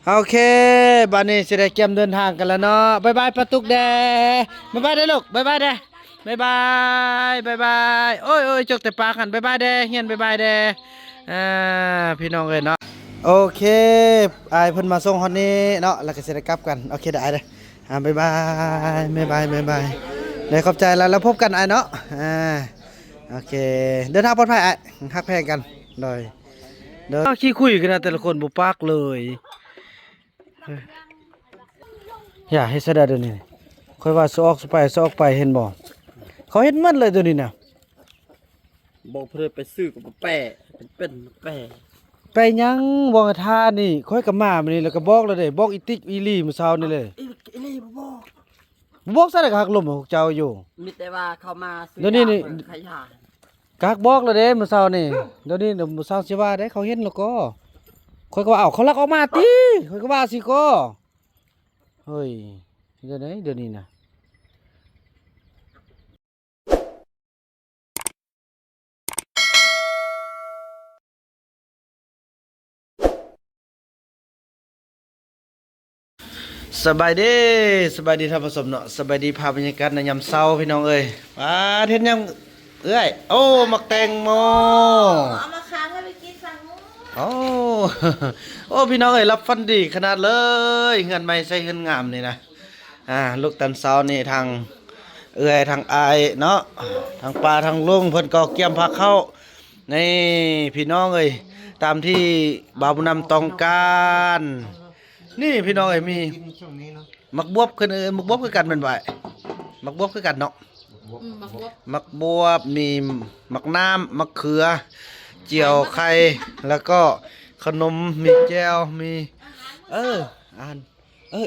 โอเคบัดนี้สิได้เตรียมเดินทางกันแล้วเนาะบ๊ายบายปะตุกแดบ๊ายบายเด้อลูกบ๊ายบายเด้บ๊ายบายบ๊ายบายโอ้ยโอ้ยจกแต่ปากหันบ๊ายบายเด้เฮียนบ๊ายบายเด้อ่าพี่น้องเอ้ยเนาะโอเคอายเพิ่นมาส่งฮอดนี้เนาะแล้วก็สิได้กลับกันโอเคได้เด้บ๊ายบายบ๊ายบายบ๊ายบายได้ขอบใจแล้วพบกันอายเนาะโอเคเดินทางปลอดภัยอายฮักแพงกันโดยขี้คุยกันนะแต่ละคนบ่ปากเลยอย่าให้เสด็จเดี๋ยวนี้ค่อยว่าสออกไปเห็นบ่เขาเห็นมันเลยตัวนี้น่ะบอกเพื่อไปซื้อกับแปะเป็นแปะไปยังบ่ท่านี่ค่อยกับมามื้อนี้แล้วก็บอกแล้วเด้บอกอีติ๊กอีลี่มื้อเช้านี่เลยอีลี่บอกบอกซะได้ก็ฮักลมของเจ้าอยู่มีแต่ว่าเขามาซื้อเดี๋ยวนี้นี่ขยะกักบอกแล้วเด้มื้อเช้านี่เดี๋ยวนี้มื้อเช้าสิว่าได้เขาเห็นแล้วก็ค่อยก็ว่าเอาเขาลักออกมาติค่อยก็ว่าสิก็เฮ้ยเดี๋ยวนี้น่ะสบายดีท่านผู้ชมเนาะสบายดีภาพบรรยากาศในยามเช้าพี่น้องเอ้ยเฮ็ดยังเอ้ยโอ้มักแตงโมเอามาค้างให้ไปกินฝั่งนู้นโอ้ โอ้พี่น้องเอ้ยรับฟันดีขนาดเลยเงินไม่ใช่เงินงามนี่นะลูกตันเช้านี่ทางเอ้ยทางอายเนาะทางป้าทางลุงเพิ่นก็เกี่ยมพาเข้าในพี่น้องเอ้ยตามที่บ่าวบุญนำต้องการนี่พี่น้องเอ้ยมีมักบวบคือมักบวบคือกันเป็นไว้มักบวบคือกันเนาะมักบวบมีมักน้ำมักเขือเจียวไข่แล้วก็ขนมมีแก้วมี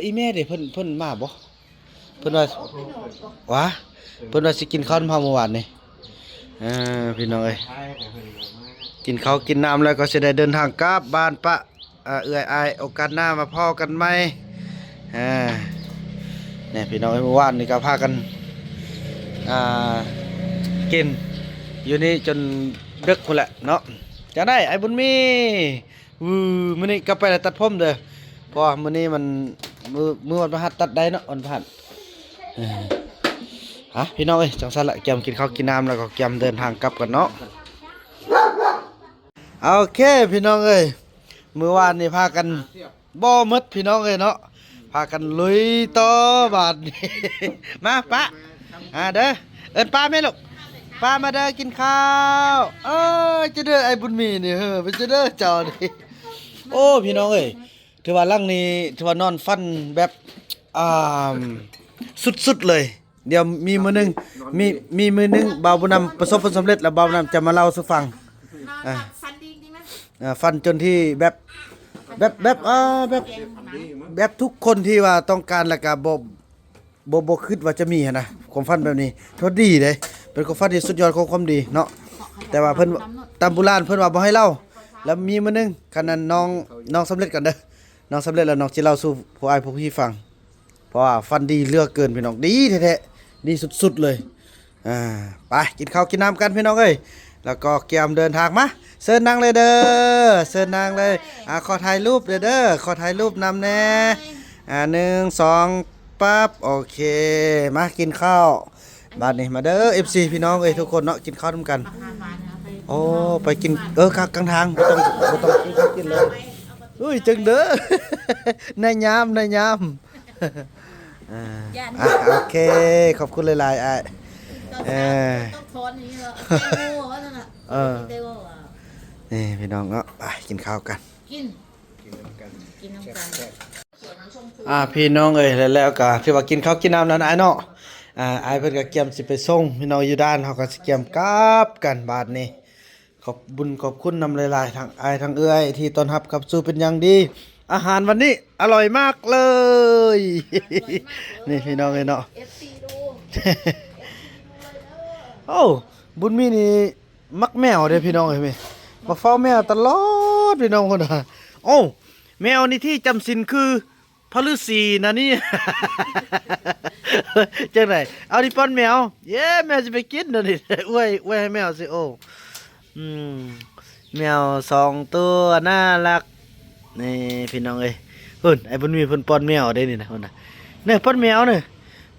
อีแม่เด้เพิ่นมาบ่เพิ่นว่าวะเพิ่นว่าสิกินข้าวเมื่อวานนี่พี่น้องเอ้ยกินข้าวกินน้ำแล้วก็สิได้เดินทางกลับบ้านปะเอื้อยอายโอกาสหน้ามาพ้อกันไหมเนี่ยพี่น้องเมื่อวานนี่ก็พากันกินอยู่นี่จนดึกคนแหละเนาะจะได้ไอ้บุญมีมื้อนี้ก็ไปตัดผมเด้อเพราะมื้อนี้มันมื้อวันพฤหัสตัดได้เนาะวันพฤหัสพี่น้องเอ้ยจังซั่นละเกียมกินข้าวกินน้ำแล้วก็เกียมเดินทางกลับกันเนาะโอเคพี่น้องเอ้ยมื้อวานนี่พากันบ่หมดพี่น้องเอ้ยเนาะพากันลุยต่อบาดนี้ มาปะเด้อเอิ้นป้าแม่ลูกป้ามาเด้อกินข้าวจะเด้อไอ้บุญมีนี่ไปจะเด้อเจ้านี่โอ้พี่น้องเอ้ยถือว่าหลังนี้ถือว่านอนฟันแบบสุดๆเลยเดี๋ยวมีมื้อนึงมีมื้อนึงบ่าวบุญนำประสบผลสำเร็จแล้วบ่าวบุญนำจะมาเล่าสู่ฟังฟันดีจริงไหมฟันจนที่แบบทุกคนที่ว่าต้องการแล้วก็บ่คิดว่าจะมีนะความฝันแบบนี้โทษดีเลยเป็นความฝันที่สุดยอดของความดีเนาะแต่ว่าเพิ่นตามโบราณเพิ่นว่าบ่ให้เล่าแล้วมีมื้อนึงคันนั้นน้องสำเร็จกันเด้อน้องสำเร็จแล้วน้องสิเล่าสู่ผู้อ้ายผู้พี่ฟังเพราะว่าฝันดีเหลือเกินพี่น้องดีแท้ๆดีสุดๆเลยไปกินข้าวกินน้ำกันพี่น้องเอ้ยแล้วก็เตรียมเดินทางมาเชิญนั่งเลยเด้อเชิญนั่งเลยขอถ่ายรูปเด้อขอถ่ายรูปนำแน่1 2ปั๊บโอเคมากินข้าวบ้านนี้มาเด้อ FC พี่น้องเอ้ยทุกคนเนาะกินข้าวร่วมกันโอ้ไปกินกลางทางบ่ต้องกินเลยอุ้ยจึงเด้อ ในยามโอเคขอบคุณหลายๆต้องทอนนี้เหรอเต้โม่ว่านั่นน่ะเต้โม่นี่พี่น้องเนาะไปกินข้าวกันกินน้ำกันพี่น้องเอ้ยแล้วก็ที่ว่ากินข้าวกินน้ำนั้นไอ้เนาะไอ้เพิ่นก็เกียมสิไปส่งพี่น้องอยู่ด้านเฮาก็สิเกียมกลับกันบาดนี้ขอบบุญขอบคุณนำหลายๆทางไอ้ทางเอื้อยที่ต้อนรับกับสู่เป็นอย่างดีอาหารวันนี้อร่อยมากเลย นี่พี่น้องเอ้ยเนาะ FC ดู โอ้บุญมีนี่มักแมวเด้พี่น้องเอ้ยมาเฝ้าแมวตลอดพี่น้องคนน่ะโอ้แมวนี่ที่จำศีลคือพระฤาษีนะนี่ จังได๋เอาดิป้อนแมวเย้แมวสิไปกินเดี๋ยวนี้อวยให้แมวสิโอ้แมว2ตัวน่ารักนี่พี่น้องเอ้ย เพิ่นไอ้บุญมีเพิ่นป้อนแมวได้นี่นะเพิ่นน่ะเนี่ยป้อนแมวเนี่ย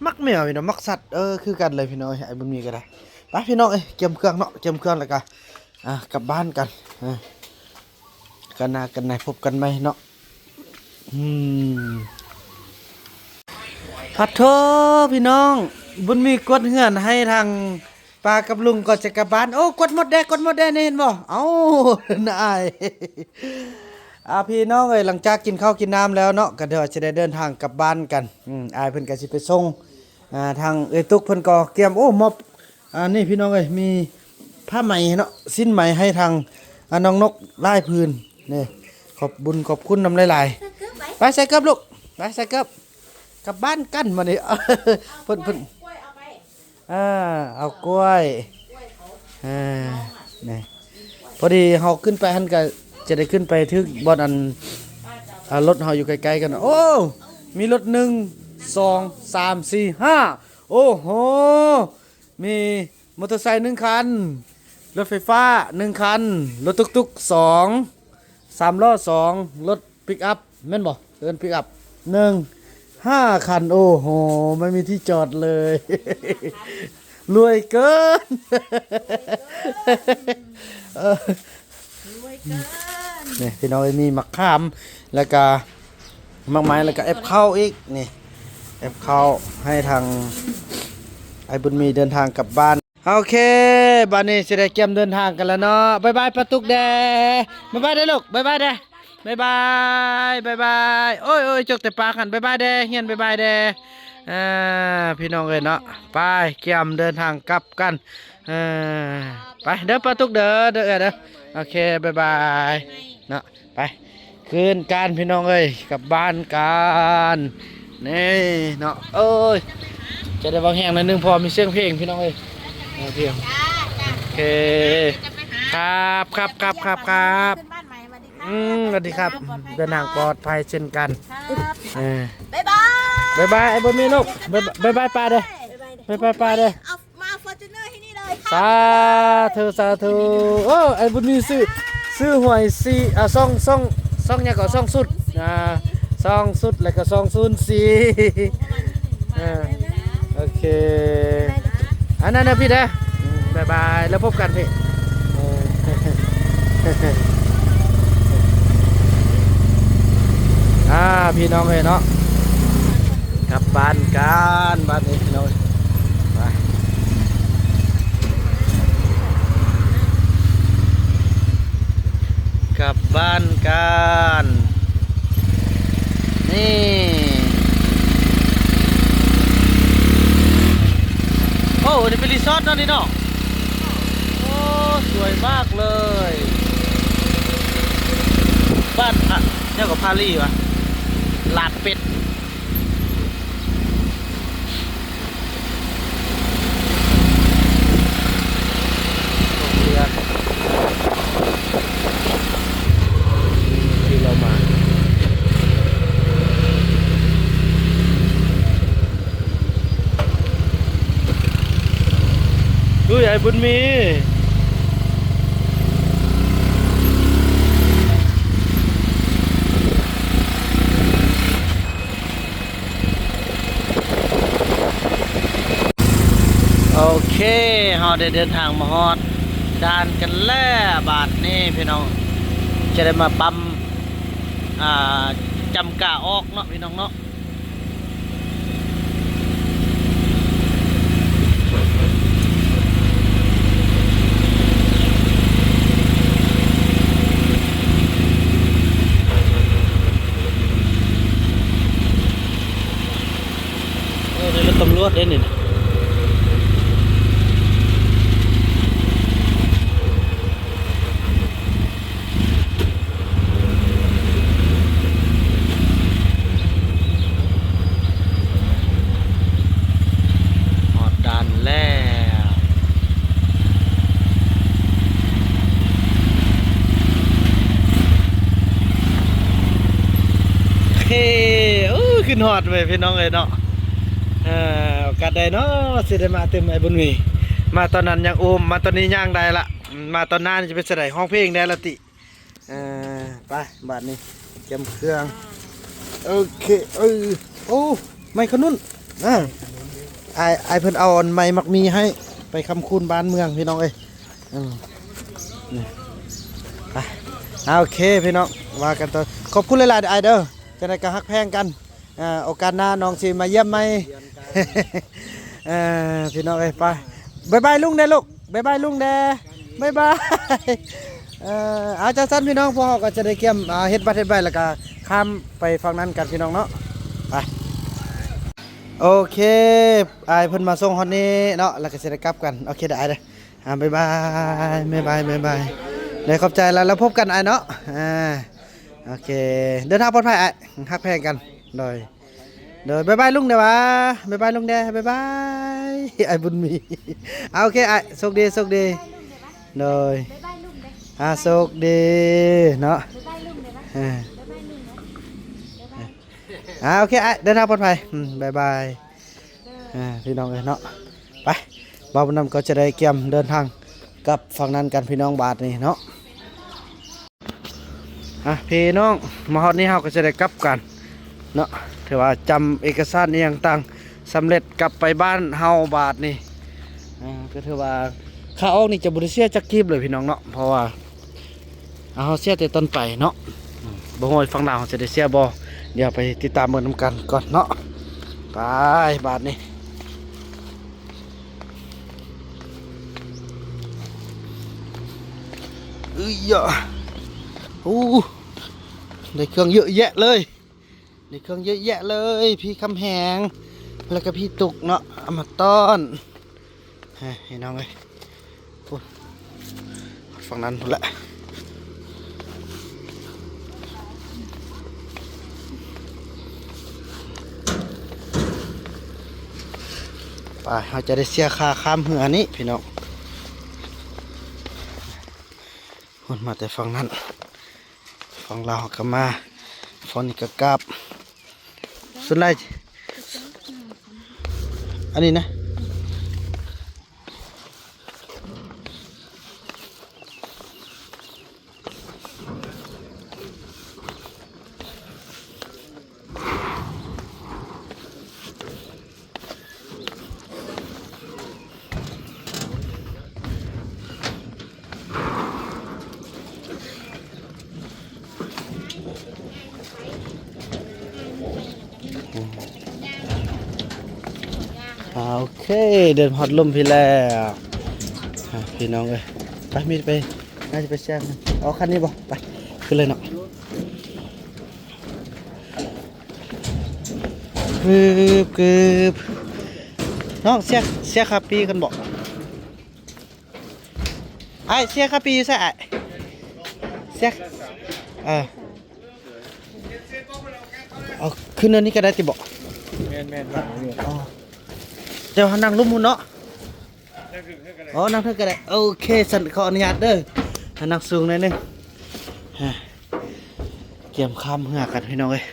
มักแมวพี่น้องมักสัตว์คือกันเลยพี่น้องไอ้บุญมีก็ได้ไปพี่น้องเตรียมเครื่องเนาะเตรียมเครื่องแล้วก็กลับบ้านกันกันนากันไหนพบกันไหมเนาะพัดโทพี่น้องบุญมีกดเงื่อนให้ทางป้ากับลุงก็จะกลับบ้านโอ้กดหมดแดงนี่เห็นบ่เอ้านายพี่น้องหลังจากกินข้าวกินน้ำแล้วเนาะก็เดี๋ยวจะได้เดินทางกลับบ้านกันอายเพิ่นก็สิไปส่งทางตุกเพิ่นก็เตรียมโอ้มอบนี่พี่น้องมีผ้าไหมเนาะสิ้นไหมให้ทางน้องนกลายพื้นนี่ขอบบุญขอบคุณนำหลายๆไปใส่เกับลูกไปใส่เกับกลับบ้านกันมานี่เพิ่นเอากล้วยนี่พอดีเฮาขึ้นไปหันก็จะได้ขึ้นไปถึงบ่อนอันรถเฮาอยู่ใกล้ๆกันโอ้มีรถ1 2 3 4 5โอ้โหมีมอเตอร์ไซค์1คันรถไฟฟ้า1คันรถตุ๊กๆ2 3ล้อ2รถปิกอัพแม่นบ่เอิ้นปิกอัพ5 คันโอ้โหไม่มีที่จอดเลย รวยเกิน นี่พี่น้องมีมะขามแล้วก็มะไม้แล้วก็แอปข้าวอีกนี่แอปข้าวให้ทางไอ้บุญมีเดินทางกลับบ้านโอเคบ้านนี้จะได้เตรียมเดินทางกันแล้วเนาะบ๊ายบายปะตุกแดบ๊ายบายเด้อลูกบ๊ายบายเด้บ๊ายบายโอ้ยจกแต่ปากหันบ๊ายบายเด้เฮียนบ๊ายบายเด้พี่น้องเอ้ยเนาะไปเตรียมเดินทางกลับกันไปเด้อปะตุกเด้อโอเคบ๊ายบายเนาะไปคืนการพี่น้องเอ้ยกลับบ้านกันนี่เนาะเอ้ยจะได้วางแห้งหน่อยนึงพอมีเสียงเพลงพี่น้องเอ้ยเพียงโอเคครับขึ้นบ้านใหม่สวัสดีครับ สวัสดีครับเดินทางปลอดภัยเช่นกันบ๊ายบาย บ๊ายบายไอ้บนมีลูกบ๊ายบายป้าเด้บ๊ายบายป้าเด้ เอามาฟอร์จูเนอร์ที่นี่เลยสาธุโอ้ไอ้บุญมีซื้อหวยซ่องเนี่ยก็ซ่องสุดซ่องสุดแล้วก็ซ่อง04โอเคอันนั้นนะพี่เด้บ๊ายบายแล้วพบกันพี่พี่น้องเอ้ยเนาะกลับบ้านกันบ้านนี้พี่น้องไปกลับบ้านกันนี่โอ้นี่เป็นรีสอร์ทเนาะนี่เนาะโอ้สวยมากเลยบ้านเจ้ากับพาลี่วะลาดเป็ดที่เรามาดูใหญ่บุญมีโอเคเราได้เดินทางมาฮอดด่านกันแล้วบาทนี่พี่น้องจะได้มาปั๊มจำกะออกเนาะพี่น้องเนาะนี่รถตำรวจเด้นี่ขึ้นฮอดไปพี่น้องเลยเนาะโอกาสใดเนาะสิได้มาเต็มไอ้บุญมีมาตอนนั้นยังโอมมาตอนนี้ย่างได้ละมาตอนนั้นจะไปแสดงห้องเพลงได้ละติไปบาทนี้เตรียมเครื่อง โอเคโอ้ไม่ขนุนไอเพิ่นเอาอันไม้มักมีให้ไปคำคูณบ้านเมืองพี่น้องเอ้ยนี่ไปโอเคพี่น้องว่ากันต่อขอบคุณหลายๆไอเด้อจะได้กระฮักแพงกันโอกาสหน้าน้องสิมาเยี่ยมไหม พี่น้องเอ้ยไปบ๊ายบายลุงเด้อลูกบ๊ายบายลุงเด้อบ๊ายบายเอาจังซั่นพี่น้องพวกเราก็จะได้เกี่ยมเฮ็ดบัตรเฮ็ดใบแล้วก็ข้ามไปฝั่งนั้นกันพี่น้องเนาะไปโอเคไอเพิ่นมาส่งฮอดนี้เนาะแล้วก็สิได้กลับกันโอเคได้เด้อบ๊ายบายได้ขอบใจแล้วพบกันไอเนาะโอเคเดินทางปลอดภัยไอฮักแพงกันโดยบ๊ายบายลุงเด้อวะบ๊ายบายลุงเด้อบ๊ายบายไอบุญมีโอเคไอโชคดีโดยโชคดีเนาะโอเคไอเดินทางปลอดภัยบ๊ายบายพี่น้องเนาะไปบ่าวบุญนำก็จะได้เกี่ยมเดินทางกลับฝั่งนั้นกันพี่น้องบาทนี่เนาะพี่น้องมาฮอดนี้เฮาก็จะได้กลับกันเนาะถือว่าจำเอกสารนี่ยังต่างสำเร็จกลับไปบ้านเฮาบาทนี่ก็ถือว่าข้าออกนี่จะบริเสียจักกีบเลยพี่น้องเนาะเพราะว่าเฮาเสียแต่ต้นไปเนาะบ่ฮู้ฝั่งลาวจะได้เสียบ่เดี๋ยวไปติดตามเบิ่งนำกันก่อนเนาะไปบาทนี่ได้เครื่องเยอะแยะเลยพี่คำแหงแล้วก็พี่ตุกเนาะเอามาต้อนให้น้องเลยฝั่งนั้นพุ่นละไปเราจะได้เสียค่าข้ามเหือนี้พี่น้องคนมาแต่ฝั่งนั้นฝั่งเราก็มาฝั่งนี้ก็กลับส่วนไรอันนี้นะโอเคเดินฮอดลมพี่แล้วพี่น้องเอ้ยไปมีดไปน่าจะไปแซงเอาคันนี้บ่ไปขึ้นเลยเนาะกึบน้องเสียคาปีกันบ่ไอเสียคาปีใส่ไอเสียเอาขึ้นอันนี้ก็ได้ติบ่แม่นบ้างเดี๋ยวนั่งลุ่มหุ่นเนาะนั่งเท่ากันได้โอเคสันขออนุญาตเด้อนั่งสูงหน่อยนึงเกี่ยมคำเหือกันพี่น้องเลย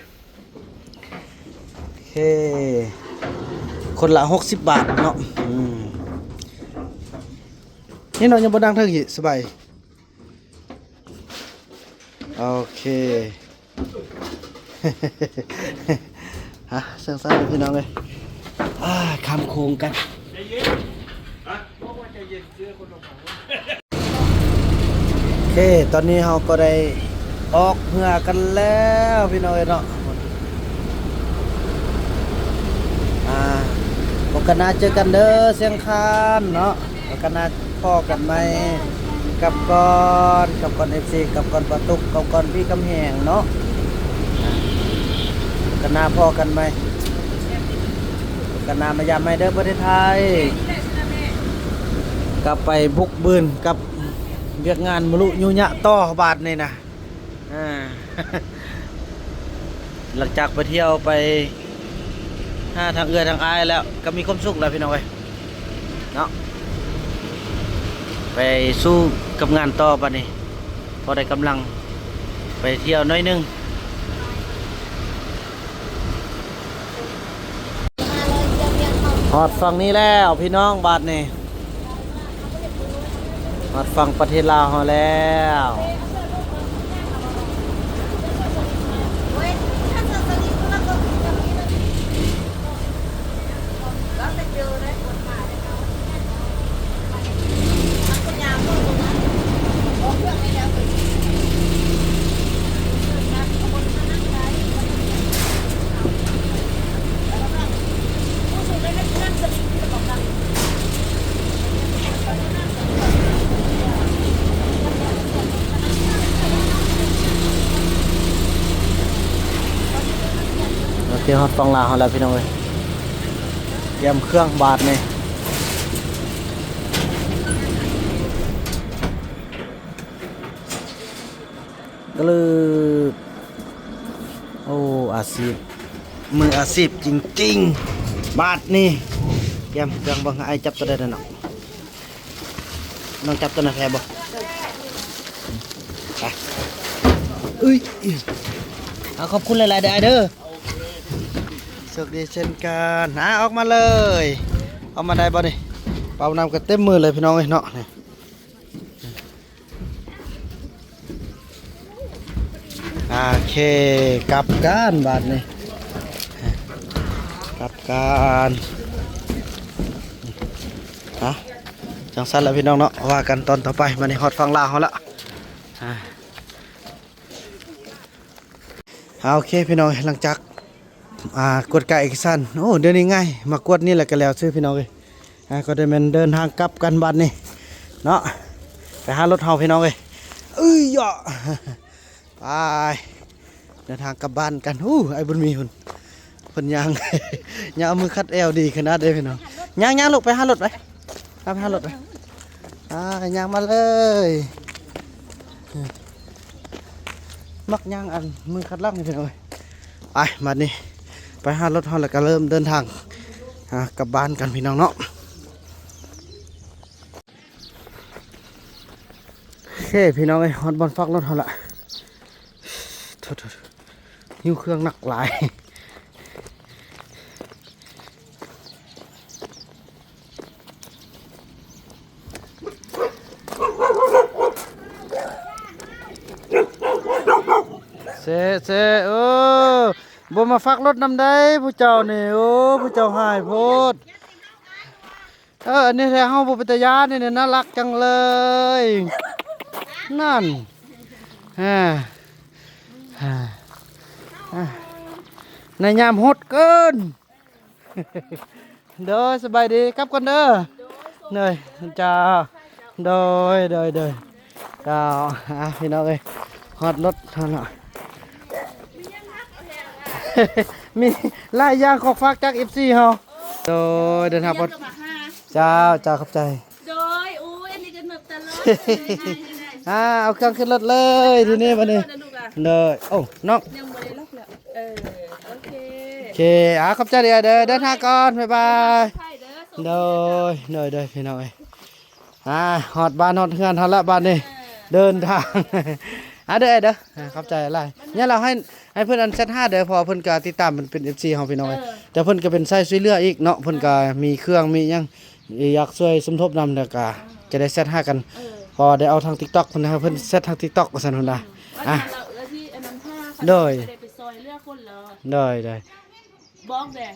โอเคคนละ60 บาทเนาะนี่น้องยังบ่ดังเท่ากี่สบายโอเคเสียงซ่าพี่น้องเลยคำโค้งกันโอเคตอนนี้เราก็ได้ออกเหือกันแล้วพี่น้องเนาะบอกกันนะเจอกันเด้อเสียงคานเนาะบอกกันนะพ่อกันไหมกับก่อนFC กับก่อนประตุกกับก่อนพี่กำแหงเนาะกันนะพ่อกันไหมกันนามายามไม่เด้อประเทศไทยกลับไปบุกบืนกับเรียกงานมลุยุยะต่อบาทนี่นะหลังจากไปเที่ยวไปทางเอือทางอายแล้วก็มีความสุขแล้วพี่น้องเอ้ยเนาะไปสู้กับงานต่อปะนี่พอได้กำลังไปเที่ยวน้อยนึงหอดฝั่งนี้แล้วพี่น้องบาทนี่หอดฝั่งประเทศลาวแล้ว เดี๋ยวฮอดฟังลาวเฮาแล้วพี่น้องเอ้ยเตรียมเครื่องบาดนี่ก็เลยโอ้อาชีพมืออาชีพจริงๆบาดนี่เตรียมเครื่องบังไอจับตัวได้แล้วเนาะน้องจับตัวน่ะแท้บ่ไปอุ้ยเอาขอบคุณหลายๆเด้อเด้อโชคดีเช่นกันออกมาเลยเอามาได้บ่นี่เป่าน้ำกันเต็มมือเลยพี่น้องเอ้ยเนาะนี่โอเคกลับกันบาดนี่กลับกันจังสั้นแล้วพี่น้องเนาะว่ากันตอนต่อไปมาในฮอดฟังลาวเขาละโอเคพี่น้องหลังจากกวดกะเอกสารโอ้เดี๋ยวนี้ง่ายมากวดนี่แหละก็แล้วซื้อพี่น้องเลยก็ได้แม่นเดินทางกลับกันบัดนี่เนาะไปหารถเฮาพี่น้องเลยย่อไปเดินทางกลับบ้านกันไอ้บุญมีหุ่นเพิ่นย่าง ย่างเอามือคัดเอวดีขนาดเด้พี่น้องย่างลูกไปหารถไปหารถไปย่างมาเลยมักย่างอันมือคัดลักนี่พี่น้องเอ้ยไปมานี่ไปหารถเฮาแล้วก็เริ่มเดินทางกลับบ้านกันพี่น้องเนาะโอเคพี่น้องเอ้ยฮอดบอลฟักรถเฮาละโทษหิ้วเครื่องหนักหลายเซบ่มาฟักรถนำได้ผู้เจ้านี่ผู้เจ้าหายโพดอันนี้แท้เฮาบ่เป็นตาญาณนี่น่ารักจังเลยนั่นในยามฮดเกินเด้อสบายดีกลับก่อนเด้อเนยจ้าโดยจ้าพี่น้องเอ้ยฮอดรถเท่านั้นมีหลายอย่างของฝากจาก FC เฮาโดยเดินทางปลอดเจ้าขอบใจโดยอันนี้ก็หนึบตลอดเอาเครื่องขึ้นรถเลยทีนี้บัดนี้เลยน้องยังบ่ได้ล็อกแล้วโอเคขอบใจเดินทางก่อนบ๊ายบายโดยพี่น้องเอ้ยฮอดบ้านฮอดเฮือนเฮาละบ้านนี้เดินทางเด้อขอบใจอะไรเนี่ยเราให้เพิ่นอันZ5เด้อพอเพิ่นก็ติดตามมันเป็น FC เฮาพี่น้องเอ้ยแต่เพิ่นก็เป็นไส้ช่วยเหลืออีกเนาะเพิ่นก็มีเครื่องมีหยังอยากช่วยสมทบนำแล้วก็จะได้Z5กันพอได้เอาทาง TikTok เพิ่นนะครับเพิ่นเซตทาง TikTok ว่าซั่นพุ่นน่ะที่อันนั้นโดยไปซอยเลือกคนเหรอโดยบอกแด่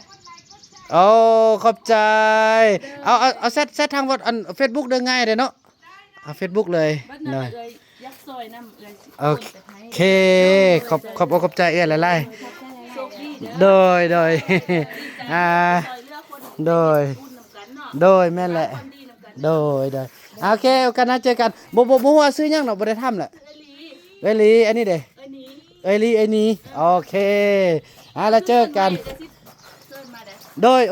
ขอบใจเอาเซตทางวัดอัน Facebook เด้อง่ายเด้อเนาะFacebook เลยยักษ์ซอยน้ำโอเคขอบใจหลายๆโดยโดยแม่นแหละโดยโอเคกันนะเจอกันบ่ว่าซื้อหยังเนาะบ่ได้ทำแหละเอ้ยลีอันนี้เด้เอ้ยลีไอ้นี้โอเคแล้วเจอกันโดย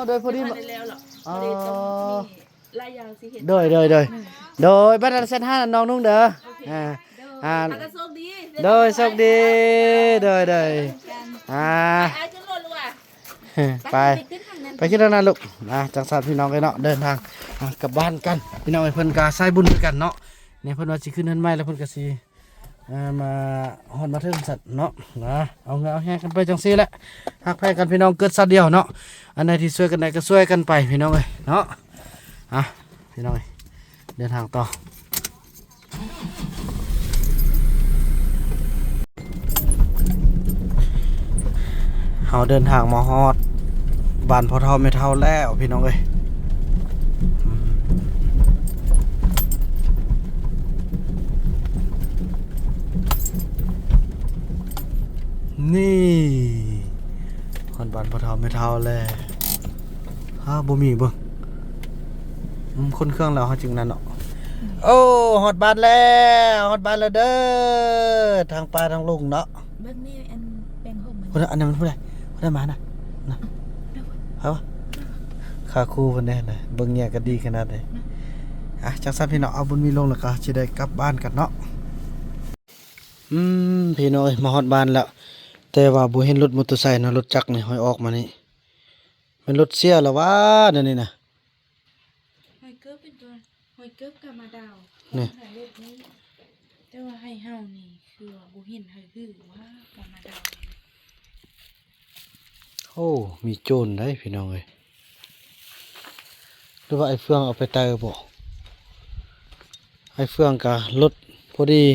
โดยพอดีโดยบัตรเซ็น5น้องนุ่งเด้อโดยโชคดีโดยไปขึ้นทางนั้นลูกจังสันพี่น้องกันเนาะเดินทางกลับบ้านกันพี่น้องเพิ่นก็ใส่บุญด้วยกันเนาะเนี่ยเพิ่นว่าสิขึ้นนั้นใหม่แล้วเพิ่นก็สิมาฮอดมาถึงสัตว์เนาะเอาเงเอาแห้งกันไปจังซี่แหละฮักแพ้กันพี่น้องเกิดสัตว์เดียวเนาะอันไหนที่ช่วยกันได้ก็ช่วยกันไปพี่น้องเอ้ยเนาะพี่น้องเดินทางต่อเราเดินทางมาฮอดบ้านพ่อเฒ่าแม่เฒ่าแล้วพี่น้องเอ้ยนี่คนบ้านพ่อเฒ่าแม่เฒ่าแล้วบ่มีเบิ่งคนเครื่องแล้วเฮาจึงนั้นเนาะฮอดบ้านแล้วเด้อทางป้าทางลุงเนาะเบิ่งนี่อัน แบ่งผมมัน คนอันนั้นมันผู้ใดผู้ใดมาน่ะนะเอาวะขาคู่เพิ่นแน่เลยเบิ่งแยกกันดีขนาดใดจังซั่นพี่น้องเอาบุญมีลงแล้วก็สิได้กลับบ้านกันเนาะพี่น้องเอ้ยมาฮอดบ้านแล้วแต่ว่าบ่เห็นรถมอเตอร์ไซค์เนาะรถจักรนี่ห้อยออกมานี่มันรถเสียแล้ววะเดี๋ยวนี้น่ะ หอยเกิบเป็นตัวหอยเกิบกับมาดาว นี่ ถ่ายรูปนี้แต่ว่าให้เฮานี่คือว่าบ่เห็นให้คือว่ากับมาดาว โอ้มีโจรได้พี่น้องเอ้ยหรือว่าไอ้เฟืองเอาไปตายบ่ไอ้เฟืองกะรถพอดี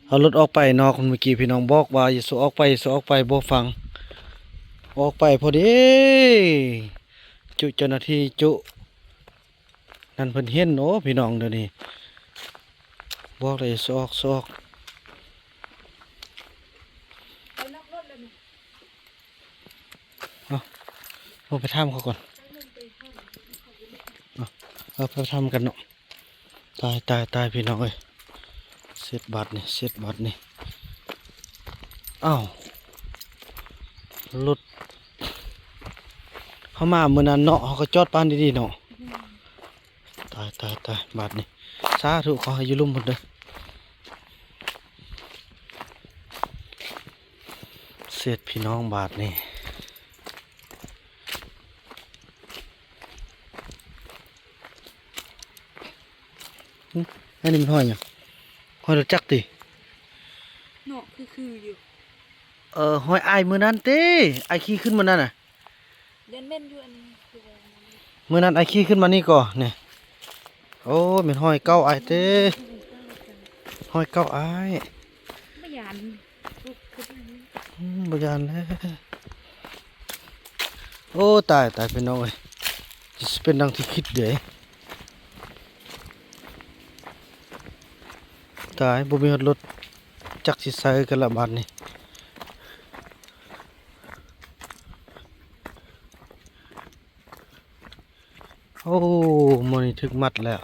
เอารถออกไปนอกเมื่อกี้พี่น้องบอกว่าอย่าสูออกไปอย่าสูออกไปบ่ฟังออกไปพอดีจุเจ้าหน้าที่จุนั่นเพิ่นเห็นโอ้พี่น้องเดี๋ยวนี้บอกเลยอย่าสูออกสูออก ไปล็อกรถเลยนี่ เอาไปทำเขาก่อนเอาไปทำกันเนาะตายพี่น้องเอ้ยเสร็จบัตรนี่เสร็จบัตรนี่อ้าวรถเขามาเมื่อนั้นเนาะเขาก็จอดปานดีๆเนาะตายบัตรนี่สาธุขอให้อยู่ลุ่มหมดเด้อเสร็จพี่น้องบาทนี่อันนี้มันห้อยหยังห้อยรถจักรติ เนาะคืออยู่ ห้อยอายมือนั้นเต้ไอายขี่ขึ้นมานั่นน่ะ เล่นเม่นอยู่อันนี้คือว่า มือนั้นไอายขี่ขึ้นมานี่ก่อนเนี่ยโอ้ยเป็นห้อยเก้าไอายเต้ห้อยเก้าไอาย ไม่ยานลูกคืออันนี้ บยานแล้วโอ้ตายพี่น้องเอ้ยจะเป็นดังที่คิดเดี๋ยวตายบ่มีรถจักรสิใส่กันละบาดนี่โอ้มันนี่ถึกมัดแล้ว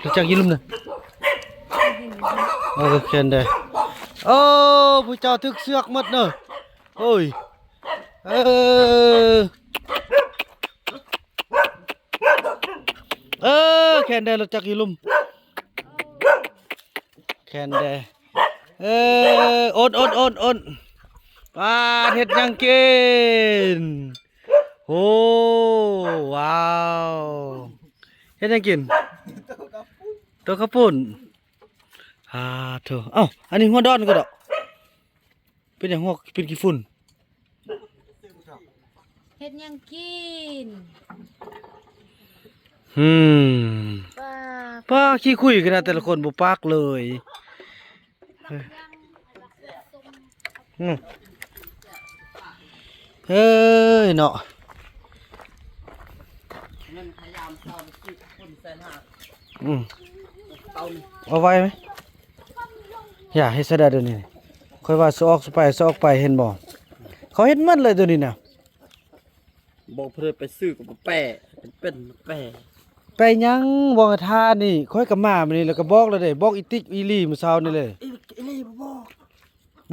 รู้จักยี่ลุ่มน่ะโอ้เขียนได้โอ้ผู้เจ้าถึกเสือกหมดเนอะโอ้ยเออแคนได้รู้จักยี่ลุ่มแคนได้อดปลาเห็ดยังกินโอ้ว้าวเฮ็ดยังกินตัวข้าวปุ้นเถอะเอ้าอันนี้หัวดอนก็ดอกเป็นอย่างหัวเป็นกี่ฝุ่น เฮ็ดหยังกิน ป้า ป้าขี้คุยกันนะแต่ละคนบ่ปากเลยเฮ้ยเนาะ เงินพยายามเข้าไปซื้อคนแสนห้า เตา เอาไว้ไหมอย่าให้เสยดายเดี๋ยวนี้ค่อยว่าสออกไปเห็นบ่เขาเห็นหมันเลยตัวนี้น่ะ บอกเพื่อไปซื้อกับแปะเป็นแปะ ไปหยังบอกให้ทานี่ค่อยกับมามื้อนี้แล้วก็บอกแล้วเด้บอกอีติ๊กอีหลีมื้อเช้านี่เลย อีเลยบอก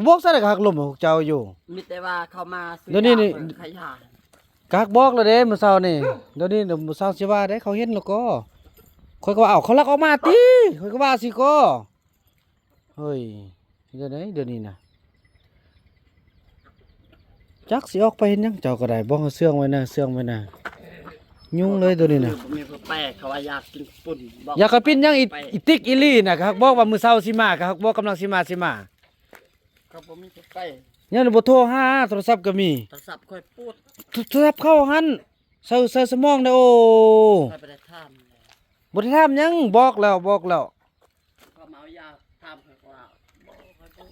บอกซะได้ก็หักลมของเจ้าอยู่ มีแต่ว่าเขามาซื้อ เดี๋ยวนี้นี่ ขยะ กากบอกแล้วเด้มื้อเช้านี่เดี๋ยวนี้เดี๋ยวมื้อเช้าสิว่าได้เขาเห็นแล้วก็ค่อยก็ว่าเอ้าเขาลักออกมาติค่อยก็ว่าสิก็เฮ้ยเดี๋ยวนี้น่ะจักสิออกไปเห็นหยังเจ้าก็ได้บอกเอาเสื่องไว้นะยุ่งเลยตัวนี้น่ะ มีแปะเขาว่าอยากกินปุ่นบอก อยากกระปิ้นหยังอีติ๊กอีลี่น่ะครับบอกว่ามื้อเช้าสิมาครับบอกกำลังสิมา เขาบอกมีแปะ ยังบ่โทรหาโทรศัพท์ก็มี โทรศัพท์ค่อยพูด โทรศัพท์เข้าหั่นใส่สมองได้โอ้ ค่อยไปได้ทำเลย บ่ได้ถามหยังบอกแล้ว เขามาเอายาทำเขาว่าบอกค่อยพูด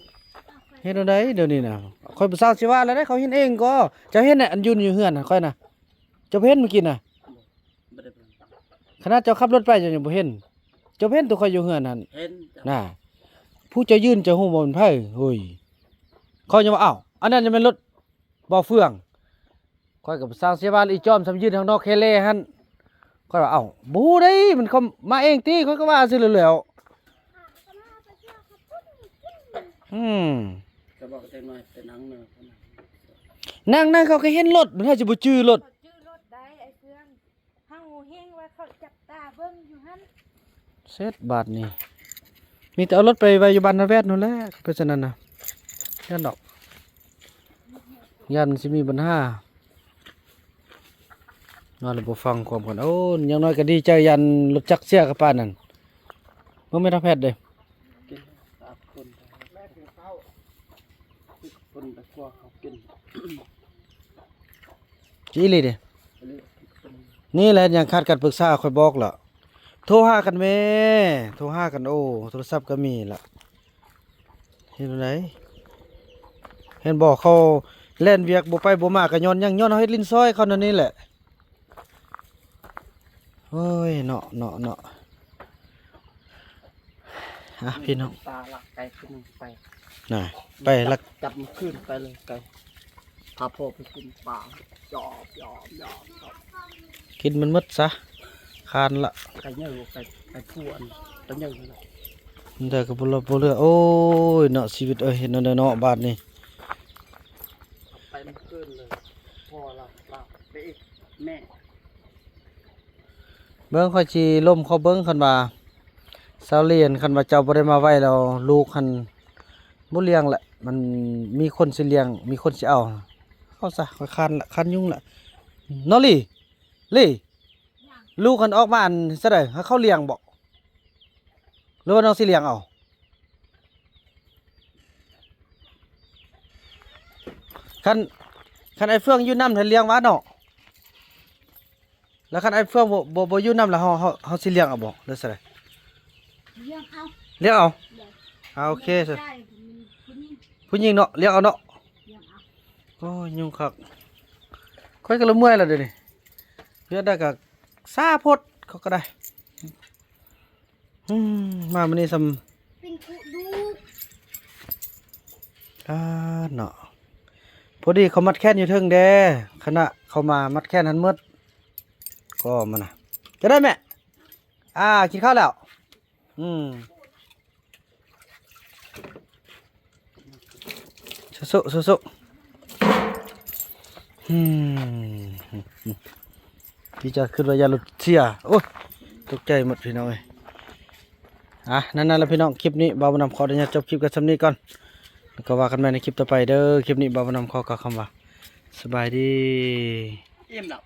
เฮ็ดจังไดเดี๋ยวนี้น่ะค่อยบ่ทราบสิว่าแล้วได้เขาเห็นเองก็เจ้าเห็นน่ะอันยืนอยู่เฮือนน่ะค่อยน่ะเจ้าเห็นเมื่อกี้น่ะ ไม่ได้เป็น ขณะเจ้าขับรถไปเจ้ายังบ่เห็นเจ้าเห็นตัวค่อยอยู่เฮือนนั่น เห็นจ้ะ น่ะผู้เจ้ายืนเจ้าฮู้บ่มันไผเฮ้ยเขาจะว่าอ้าวอันนั้นจะเป็นรถบ่อเฟืองค่อยก็บ่สร้างเสียบ้านอีจอมสำยืนทางนอกเคเลหั่นค่อยว่าอ้าวบ่ได้มันเขามาเองติค่อยก็ว่าซื่อแล้ว อืม จะบอกจังหน่อยเป็นหนังเนอะ นั่งเขาก็เห็นรถมันถ้าจะบ่จื้อรถ เขาจื้อรถได้ไอ้เพื่อนเฮาเฮงว่าเขาจับตาเบิ่งอยู่หั่น เสร็จบาทนี่มีแต่เอารถไปไว้อยู่บ้านนาแวดนู่นแหละเพราะฉะนั้นน่ะยันดอกยันสิมีปัญหานอนแล้วบ่ฟังความกันโอ้อยังน้อยก็ดีใจยันรถจักรเสียกับป้านนั่นบ่แม่นเอาแพทย์เด้ กินสามคนแม่ถึงเข้าคนไปกลัวเขากิน จีเลยเด้นี่แหละยังขาดการปรึกษาค่อยบอกล่ะโทรหากันแม่โทรหากันโอ้โทรศัพท์ก็มีล่ะเห็นไหนเห็นบอกเขาเล่นเวียกบ่ไปบ่มาก็ย้อนยังย้อนเฮาเฮ็ดลิ้นซอยเขานั่นนี่แหละโอ้ยเนาะพี่น้อง ตาหลักไก่ขึ้นไป น่ะไปลัก จับมันขึ้นไปเลยไก่พาพ่อไปกินปลาหยอบกินมันหมดซะคานละ ไก่เนื้อไก่ผู้อันตัวเนื้อเลย มันได้ก็บ่เรือโอ้ยเนาะชีวิตเห็นนั่นเนาะบาดนี้ ไปมันขึ้นเลยพ่อเราไปอีกแม่ เบิ่งค่อยสิล่มเขาเบิ่งคันว่าเซาเลียนคันว่าเจ้าบ่ได้มาไว้แล้วลูกคันบ่เลี้ยงแหละมันมีคนสิเลี้ยงมีคนสิเอาเข้าซะค่อยคันละคันยุ่งละเนาะลี่ลูกคันออกมาอันซะได้ให้เขาเลี้ยงบ่หรือว่าน้องสิเลี้ยงเอาคันไอ้เฟืองอยู่นำถ้าเลี้ยงหวาเนาะแล้วคันไอ้เฟืองบ่อยู่นำแล้วเฮาสิเลี้ยงเอาบ่หรือซะได้ เลี้ยงเอา เลี้ยงเอาโอเคสิ ได้ผู้หญิง ผู้หญิงเนาะเลี้ยงเอาเนาะ เลี้ยงเอา โอ้ยยุ่งคักค่อยก็ละเมื่อยแล้วเดี๋ยวนี้เพื่อได้ก็ซาพดเขาก็ได้มามื้อนี้ซำ เป็นกุดู เนาะพอดีเขามัดแค้นอยู่เทิงแด้คณะเขามามัดแค้นหันหมดก็มาน่ะจะได้แม่กินข้าวแล้วสู้พี่จะขึ้นว่ายาลดเสียโอ้ยตกใจหมดพี่น้องเอ้ยนั่นแหละพี่น้องคลิปนี้บ่าวบุญนำขออนุญาตจบคลิปกันสำนี้ก่อนแล้วก็ว่ากันใหม่ในคลิปต่อไปเด้อคลิปนี้บ่าวบุญนำขอกล่าวคำว่าสบายดี เอี่ยมแล้ว